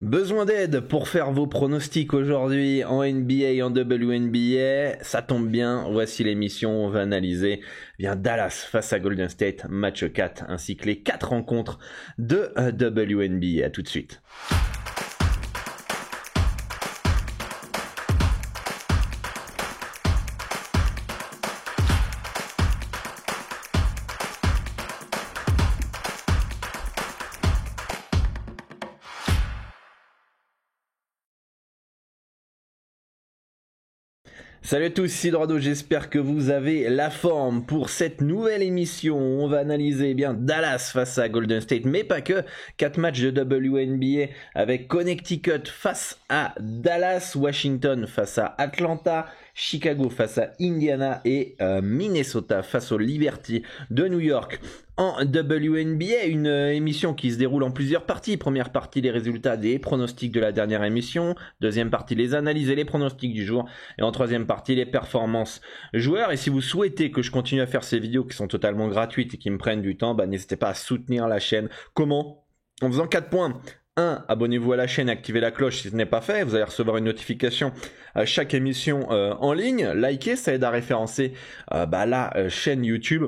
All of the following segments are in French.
Besoin d'aide pour faire vos pronostics aujourd'hui en NBA et en WNBA, ça tombe bien, voici l'émission, on va analyser Dallas face à Golden State, match 4, ainsi que les 4 rencontres de WNBA. À tout de suite. Salut à tous, c'est Dorado, j'espère que vous avez la forme pour cette nouvelle émission. On va analyser Dallas face à Golden State, mais pas que. 4 matchs de WNBA avec Connecticut face à Dallas, Washington face à Atlanta, Chicago face à Indiana et Minnesota face au Liberty de New York. En WNBA, une émission qui se déroule en plusieurs parties. Première partie, les résultats des pronostics de la dernière émission. Deuxième partie, les analyses et les pronostics du jour. Et en troisième partie, les performances joueurs. Et si vous souhaitez que je continue à faire ces vidéos qui sont totalement gratuites et qui me prennent du temps, n'hésitez pas à soutenir la chaîne. Comment ? En faisant 4 points. 1. Abonnez-vous à la chaîne, activez la cloche si ce n'est pas fait. Vous allez recevoir une notification à chaque émission en ligne. Likez, ça aide à référencer la chaîne YouTube.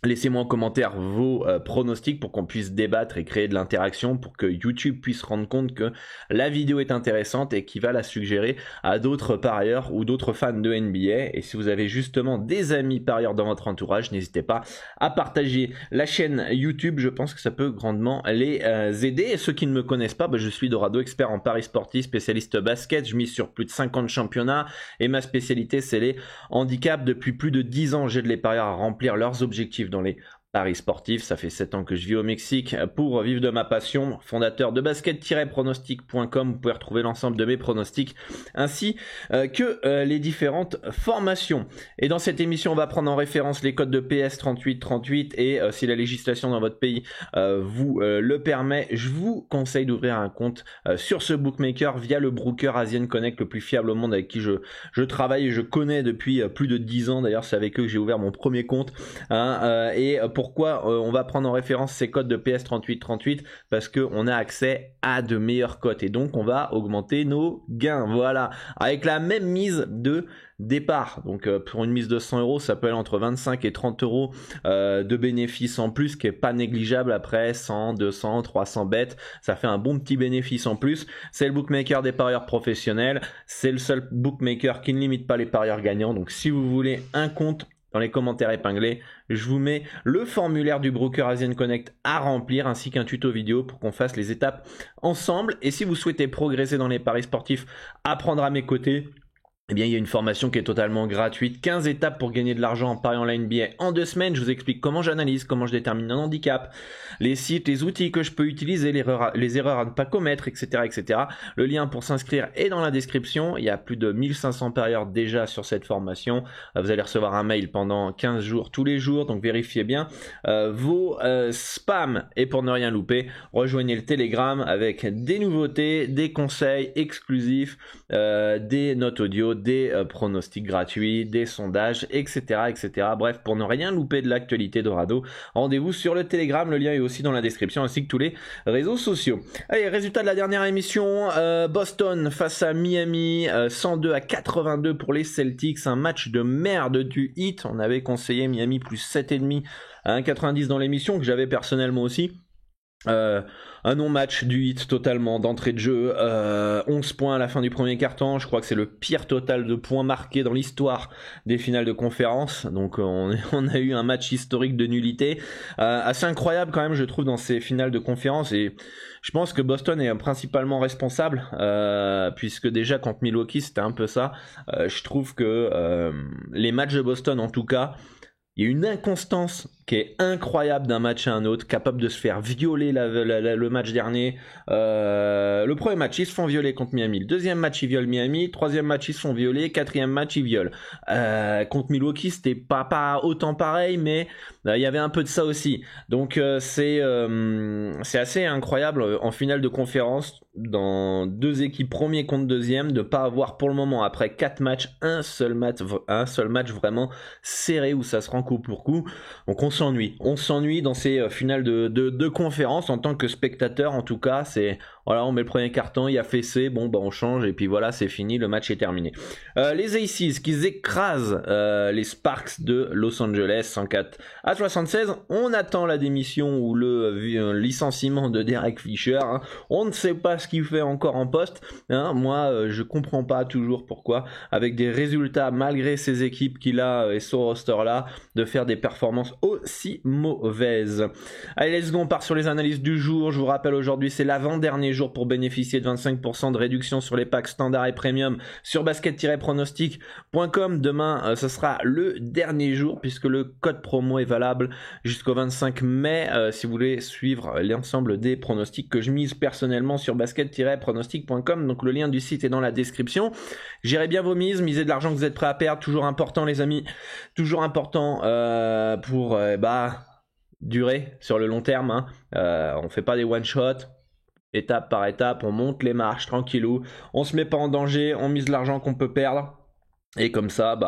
Laissez-moi en commentaire vos pronostics pour qu'on puisse débattre et créer de l'interaction pour que YouTube puisse se rendre compte que la vidéo est intéressante et qu'il va la suggérer à d'autres parieurs ou d'autres fans de NBA. Et si vous avez justement des amis parieurs dans votre entourage, n'hésitez pas à partager la chaîne YouTube. Je pense que ça peut grandement les aider. Et ceux qui ne me connaissent pas, je suis Dorado, expert en paris sportifs, spécialiste basket. Je mise sur plus de 50 championnats et ma spécialité c'est les handicaps. Depuis plus de 10 ans, j'aide les parieurs à remplir leurs objectifs dans les paris sportifs. Ça fait 7 ans que je vis au Mexique pour vivre de ma passion. Fondateur de basket-pronostic.com, vous pouvez retrouver l'ensemble de mes pronostics ainsi que les différentes formations. Et dans cette émission, on va prendre en référence les codes de PS 3838 et si la législation dans votre pays vous le permet, je vous conseille d'ouvrir un compte sur ce bookmaker via le broker Asian Connect, le plus fiable au monde, avec qui je travaille et je connais depuis plus de 10 ans. D'ailleurs, c'est avec eux que j'ai ouvert mon premier compte. Et pourquoi on va prendre en référence ces codes de PS 3838? Parce qu'on a accès à de meilleures cotes et donc on va augmenter nos gains. Voilà, avec la même mise de départ. Donc pour une mise de 100 €, ça peut aller entre 25 et 30 € de bénéfices en plus, qui est pas négligeable. Après 100, 200, 300 bêtes, ça fait un bon petit bénéfice en plus. C'est le bookmaker des parieurs professionnels. C'est le seul bookmaker qui ne limite pas les parieurs gagnants. Donc si vous voulez un compte, dans les commentaires épinglés, je vous mets le formulaire du broker Asian Connect à remplir ainsi qu'un tuto vidéo pour qu'on fasse les étapes ensemble. Et si vous souhaitez progresser dans les paris sportifs, apprendre à mes côtés, il y a une formation qui est totalement gratuite, 15 étapes pour gagner de l'argent en pariant la NBA en 2 semaines. Je vous explique comment j'analyse, comment je détermine un handicap, les sites, les outils que je peux utiliser, les erreurs à ne pas commettre, etc., etc. Le lien pour s'inscrire est dans la description. Il y a plus de 1500 parieurs déjà sur cette formation. Vous allez recevoir un mail pendant 15 jours tous les jours, donc vérifiez bien vos spams. Et pour ne rien louper, rejoignez le Telegram avec des nouveautés, des conseils exclusifs, des notes audio, des pronostics gratuits, des sondages, etc., etc. Bref, pour ne rien louper de l'actualité Dorado, rendez-vous sur le Telegram, le lien est aussi dans la description, ainsi que tous les réseaux sociaux. Allez, résultat de la dernière émission, Boston face à Miami, 102-82 pour les Celtics, un match de merde du Heat. On avait conseillé Miami plus 7,5 à 1,90 dans l'émission, que j'avais personnellement aussi. Un non-match du Heat totalement d'entrée de jeu, 11 points à la fin du premier quart-temps. Je crois que c'est le pire total de points marqués dans l'histoire des finales de conférence. Donc on a eu un match historique de nullité, assez incroyable quand même, je trouve, dans ces finales de conférence. Et je pense que Boston est principalement responsable, puisque déjà contre Milwaukee c'était un peu ça. Je trouve que les matchs de Boston, en tout cas, il y a une inconstance qui est incroyable d'un match à un autre, capable de se faire violer le match dernier. Le premier match, ils se font violer contre Miami. Le deuxième match, ils violent Miami. Troisième match, ils se font violer. Quatrième match, ils violent. Contre Milwaukee, c'était pas autant pareil, mais il y avait un peu de ça aussi. Donc c'est assez incroyable en finale de conférence, dans deux équipes premier contre deuxième, de pas avoir pour le moment, après 4 matchs, un seul match vraiment serré où ça se rend coup pour coup. Donc on s'ennuie dans ces finales de conférence. En tant que spectateur, en tout cas, Voilà, on met le premier carton, il y a fessé, bon bah on change et puis voilà, c'est fini, le match est terminé. Les Aces qui écrasent les Sparks de Los Angeles 104-76. On attend la démission ou le licenciement de Derek Fisher, hein. On ne sait pas ce qu'il fait encore en poste, hein. Moi je comprends pas toujours pourquoi, avec des résultats malgré ces équipes qu'il a et ce roster là, de faire des performances aussi mauvaises. Allez, let's go, on part sur les analyses du jour. Je vous rappelle, aujourd'hui c'est l'avant-dernier jour pour bénéficier de 25% de réduction sur les packs standard et premium sur basket-pronostic.com. Demain ce sera le dernier jour puisque le code promo est valable jusqu'au 25 mai si vous voulez suivre l'ensemble des pronostics que je mise personnellement sur basket-pronostic.com. Donc le lien du site est dans la description. Gérez bien vos mises, misez de l'argent que vous êtes prêts à perdre, toujours important les amis, toujours important pour durer sur le long terme, hein. On fait pas des one shot, étape par étape, on monte les marches tranquillou, on se met pas en danger, on mise l'argent qu'on peut perdre et comme ça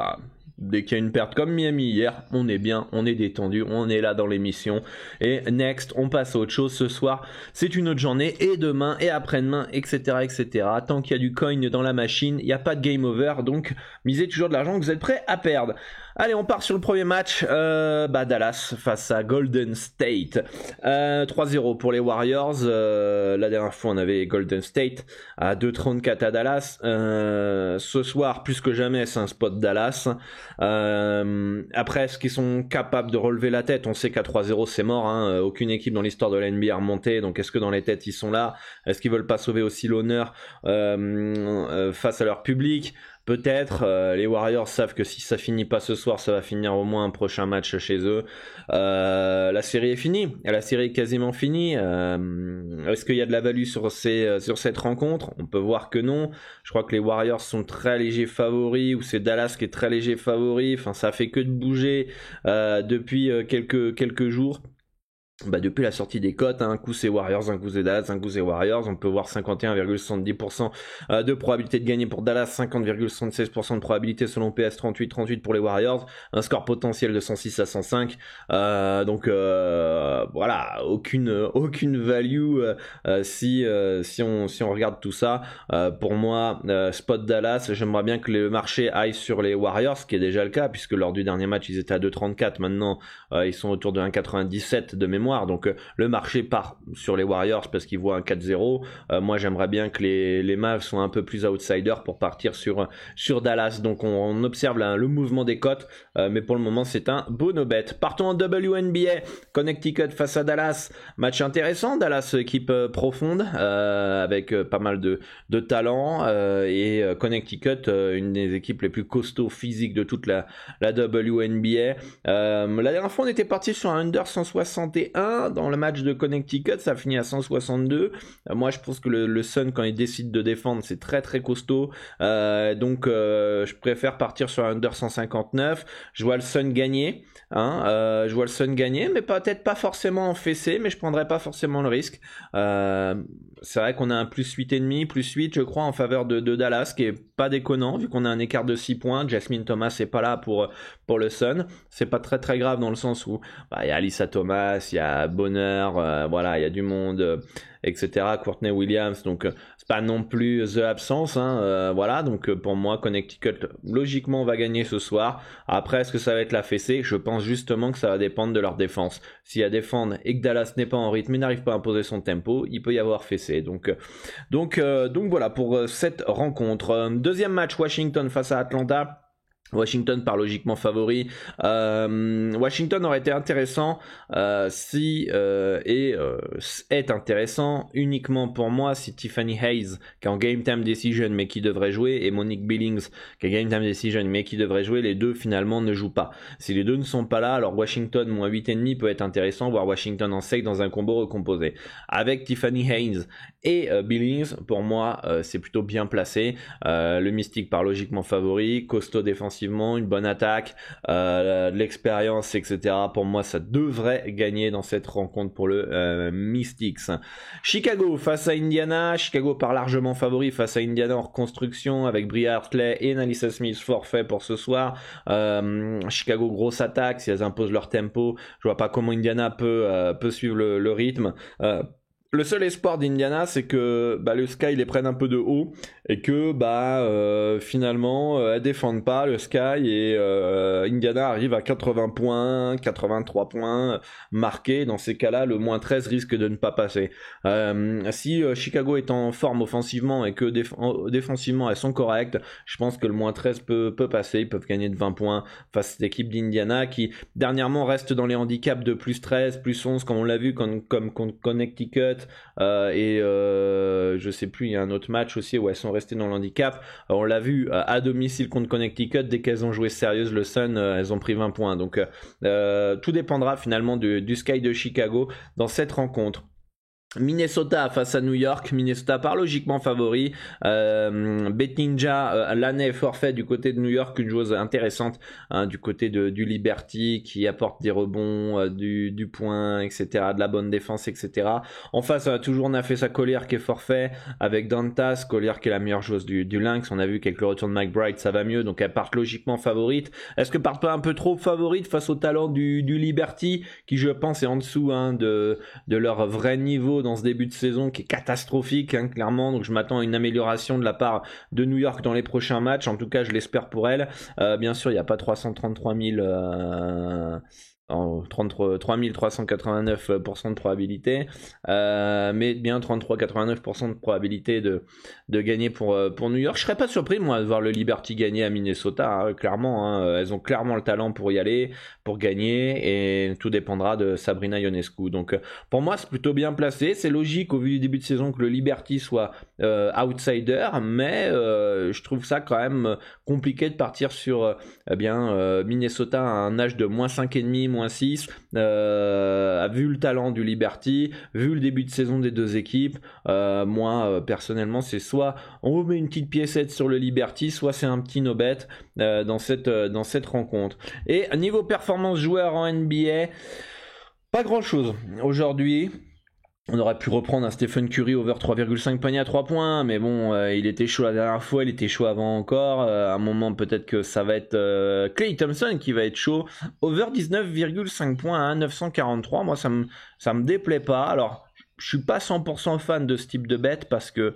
dès qu'il y a une perte comme Miami hier, on est bien, on est détendu, on est là dans l'émission. Et next, on passe à autre chose. Ce soir, c'est une autre journée. Et demain, et après-demain, etc., etc. Tant qu'il y a du coin dans la machine, il n'y a pas de game over. Donc, misez toujours de l'argent que vous êtes prêts à perdre. Allez, on part sur le premier match. Dallas face à Golden State. 3-0 pour les Warriors. La dernière fois, on avait Golden State à 2-34 à Dallas. Ce soir, plus que jamais, c'est un spot Dallas. Après, est-ce qu'ils sont capables de relever la tête? On sait qu'à 3-0 c'est mort, hein. Aucune équipe dans l'histoire de la NBA a remonté, donc est-ce que dans les têtes ils sont là? Est-ce qu'ils veulent pas sauver aussi l'honneur face à leur public? Peut-être, les Warriors savent que si ça finit pas ce soir, ça va finir au moins un prochain match chez eux. La série est finie, la série est quasiment finie. Est-ce qu'il y a de la value sur cette rencontre? On peut voir que non. Je crois que les Warriors sont très légers favoris, ou c'est Dallas qui est très léger favori. Enfin, ça fait que de bouger depuis quelques jours. Depuis la sortie des cotes, hein, un coup c'est Warriors, un coup c'est Dallas, un coup c'est Warriors. On peut voir 51,70% de probabilité de gagner pour Dallas, 50,76% de probabilité selon PS 38 pour les Warriors, un score potentiel de 106 à 105. Voilà, aucune value si on regarde tout ça. Pour moi, spot Dallas, j'aimerais bien que le marché aille sur les Warriors, ce qui est déjà le cas puisque lors du dernier match ils étaient à 2,34, maintenant ils sont autour de 1,97 de mémoire. Donc le marché part sur les Warriors parce qu'ils voient un 4-0. Moi j'aimerais bien que les Mavs soient un peu plus outsiders pour partir sur Dallas. Donc on observe le mouvement des cotes, mais pour le moment c'est un beau no bet. Partons en WNBA, Connecticut face à Dallas. Match intéressant, Dallas équipe profonde avec pas mal de talent et Connecticut une des équipes les plus costauds physiques de toute la WNBA. La dernière fois on était parti sur un under 161 dans le match de Connecticut, ça finit à 162. Moi je pense que le Sun quand il décide de défendre c'est très très costaud, donc je préfère partir sur un under 159. Je vois le Sun gagner, je vois le Sun gagner, mais peut-être pas forcément en fessé, mais je prendrais pas forcément le risque. C'est vrai qu'on a un plus 8,5, plus 8 je crois en faveur de Dallas, qui est pas déconnant vu qu'on a un écart de 6 points. Jasmine Thomas est pas là pour le Sun, c'est pas très très grave dans le sens où il y a Alyssa Thomas, il y a Bonheur, voilà, il y a du monde, etc. Courtney Williams, donc c'est pas non plus the absence, voilà. Donc pour moi Connecticut logiquement va gagner ce soir. Après est-ce que ça va être la fessée? Je pense justement que ça va dépendre de leur défense. S'il y a défendre et que Dallas n'est pas en rythme et n'arrive pas à imposer son tempo, il peut y avoir fessée. Donc voilà pour cette rencontre. Deuxième match, Washington face à Atlanta. Washington par logiquement favori. Washington aurait été intéressant est intéressant uniquement pour moi si Tiffany Hayes qui est en game time decision mais qui devrait jouer et Monique Billings qui est game time decision mais qui devrait jouer, les deux finalement ne jouent pas. Si les deux ne sont pas là, alors Washington moins 8,5 peut être intéressant, voire Washington en sec dans un combo recomposé. Avec Tiffany Hayes et Billings, pour moi c'est plutôt bien placé. Le Mystique par logiquement favori, costaud défensivement, une bonne attaque, de l'expérience, etc. Pour moi, ça devrait gagner dans cette rencontre pour le Mystics. Chicago face à Indiana. Chicago par largement favori face à Indiana en reconstruction avec Bria Hartley et Nalissa Smith forfait pour ce soir. Chicago grosse attaque, si elles imposent leur tempo, je vois pas comment Indiana peut suivre le rythme. Le seul espoir d'Indiana, c'est que le Sky les prenne un peu de haut et que finalement elles défendent pas le Sky et Indiana arrive à 80 points, 83 points marqués. Dans ces cas-là, le moins 13 risque de ne pas passer. Si Chicago est en forme offensivement et que défensivement elles sont correctes, je pense que le moins 13 peut passer. Ils peuvent gagner de 20 points face à cette équipe d'Indiana qui dernièrement reste dans les handicaps de plus 13, plus 11 comme on l'a vu comme Connecticut. Je sais plus, il y a un autre match aussi où elles sont restées dans le handicap. On l'a vu à domicile contre Connecticut, dès qu'elles ont joué sérieuse le Sun, elles ont pris 20 points. Donc tout dépendra finalement du Sky de Chicago dans cette rencontre. Minnesota face à New York. Minnesota par logiquement favori. Bet Ninja l'année forfait du côté de New York, une joueuse intéressante du côté du Liberty qui apporte des rebonds, du point, etc., de la bonne défense, etc. En face, on a toujours Nafessa Collier qui est forfait avec Dantas Collier qui est la meilleure joueuse du Lynx. On a vu qu'avec le retour de McBride ça va mieux, donc elle part logiquement favorite. Est-ce que part pas un peu trop favorite face au talent du Liberty qui, je pense, est en dessous de leur vrai niveau dans ce début de saison qui est catastrophique clairement, donc je m'attends à une amélioration de la part de New York dans les prochains matchs, en tout cas je l'espère pour elle. Bien sûr il n'y a pas 333 000 3389% de probabilité, mais bien 33,89% de probabilité de gagner pour New York. Je serais pas surpris moi de voir le Liberty gagner à Minnesota, clairement, elles ont clairement le talent pour y aller, pour gagner, et tout dépendra de Sabrina Ionescu. Donc pour moi c'est plutôt bien placé, c'est logique au vu du début de saison que le Liberty soit outsider, mais je trouve ça quand même compliqué de partir sur Minnesota à un âge de moins 5,5, moins 6, vu le talent du Liberty, vu le début de saison des deux équipes. Moi personnellement c'est soit on met une petite piécette sur le Liberty, soit c'est un petit no-bet dans cette rencontre. Et niveau performance joueur en NBA, pas grand chose aujourd'hui. On aurait pu reprendre un Stephen Curry over 3,5 paniers à 3 points, mais bon, il était chaud la dernière fois, il était chaud avant encore. À un moment, peut-être que ça va être Klay Thompson qui va être chaud. Over 19,5 points à 943, moi ça me déplaît pas. Alors, je suis pas 100% fan de ce type de bet parce que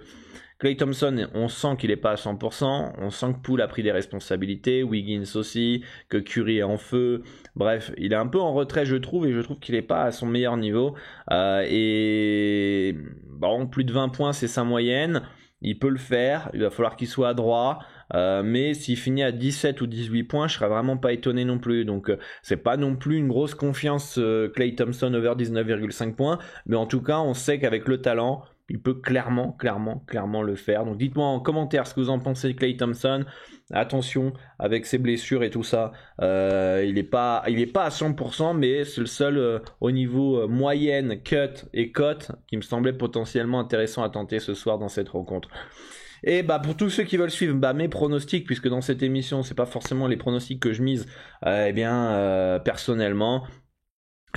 Klay Thompson, on sent qu'il n'est pas à 100%, on sent que Poole a pris des responsabilités, Wiggins aussi, que Curry est en feu, bref, il est un peu en retrait je trouve, et je trouve qu'il n'est pas à son meilleur niveau, et bon, plus de 20 points c'est sa moyenne, il peut le faire, il va falloir qu'il soit adroit, mais s'il finit à 17 ou 18 points, je serais vraiment pas étonné non plus, donc c'est pas non plus une grosse confiance Klay Thompson over 19,5 points, mais en tout cas on sait qu'avec le talent, il peut clairement le faire. Donc dites-moi en commentaire ce que vous en pensez de Klay Thompson. Attention avec ses blessures et tout ça. Il est pas à 100%, mais c'est le seul au niveau moyenne, cut et cote qui me semblait potentiellement intéressant à tenter ce soir dans cette rencontre. Et pour tous ceux qui veulent suivre mes pronostics, puisque dans cette émission c'est pas forcément les pronostics que je mise, personnellement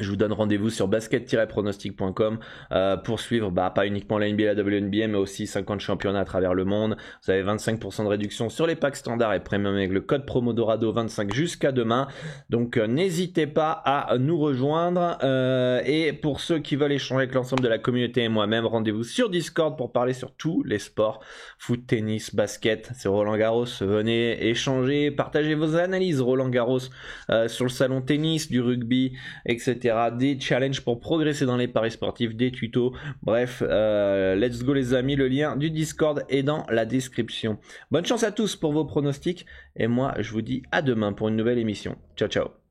je vous donne rendez-vous sur basket-pronostic.com pour suivre pas uniquement la NBA, la WNBA, mais aussi 50 championnats à travers le monde. Vous avez 25% de réduction sur les packs standards et premium avec le code promo Dorado25 jusqu'à demain. Donc n'hésitez pas à nous rejoindre. Et pour ceux qui veulent échanger avec l'ensemble de la communauté et moi-même, rendez-vous sur Discord pour parler sur tous les sports. Foot, tennis, basket, c'est Roland Garros. Venez échanger, partagez vos analyses Roland Garros sur le salon tennis, du rugby, etc. Des challenges pour progresser dans les paris sportifs, des tutos, bref, let's go les amis, le lien du Discord est dans la description. Bonne chance à tous pour vos pronostics et moi je vous dis à demain pour une nouvelle émission. Ciao ciao.